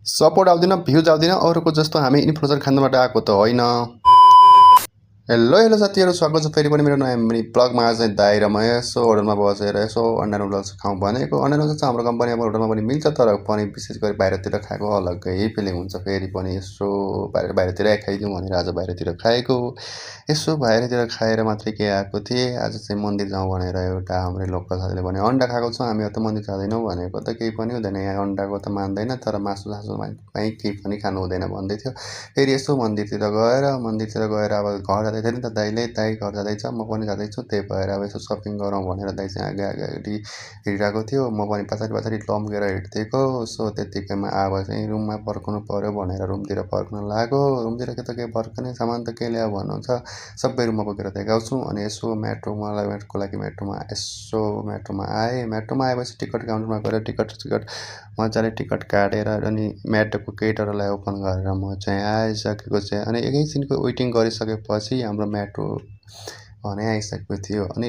Support आउँदैन, views आउँदैन, अरूको जस्तो हामी इन्फ्लुएन्सर खानाबाट आएको त होइन। हेलो साथीहरू, स्वागत छ फेरि पनि मेरो नयाँ मिनी ब्लगमा। आज चाहिँ दाइ र म यसो होटलमा बसेर यसो अन्डा नुडल्स खाउँ भनेको। अन्डा नुडल्स चाहिँ हाम्रो कम्पनीमा होटलमा पनि मिल्छ, तर पनि विशेष गरी बाहिरतिर खाएको अलग्गै फिलिङ हुन्छ। फेरि पनि यसो बाहिरतिर खाइदिउँ भनेर आज बाहिरतिर खाएको। यसो बाहिरतिर खाएर मात्रै के आएको थिएँ। आज चाहिँ मन्दिर जाउँ भनेर एउटा हाम्रै लोकल साथीले भने अन्डा खाएको छौँ, हामीहरू त मन्दिर जाँदैनौँ भनेको त केही पनि हुँदैन, यहाँ अन्डाको त मान्दैन, तर मासु सासुमा केही पनि खानु हुँदैन भन्दै थियो। फेरि यसो मन्दिरतिर गएर अब घर जाँदै थियो नि त दाइले, दाइ घर जाँदैछ, म पनि जाँदैछु, त्यही भएर अब यसो सपिङ गरौँ भनेर दाइ चाहिँ अगाडि हिँडिरहेको थियो। म पनि पछाडि लम्केर हिँडिदिएको। सो त्यत्तिकैमा अब चाहिँ रुममा फर्कनु पऱ्यो भनेर रुमतिर फर्कन लाग्यो। रुमतिर के त केही फर्कने, सामान त के ल्यायो भन्नुहुन्छ, सबै रुममा बोकेर देखाउँछु। अनि यसो मेट्रोमा आएँ। मेट्रोमा आएपछि टिकट काउन्टरमा गएर टिकट मजाले टिकट काटेर अनि मेट्रोको गेटहरूलाई ओपन गरेर म चाहिँ आइसकेको चाहिँ। अनि एकैछिनको वेटिङ गरिसकेपछि हाम्रो मेट्रो भने आइसकेको थियो। अनि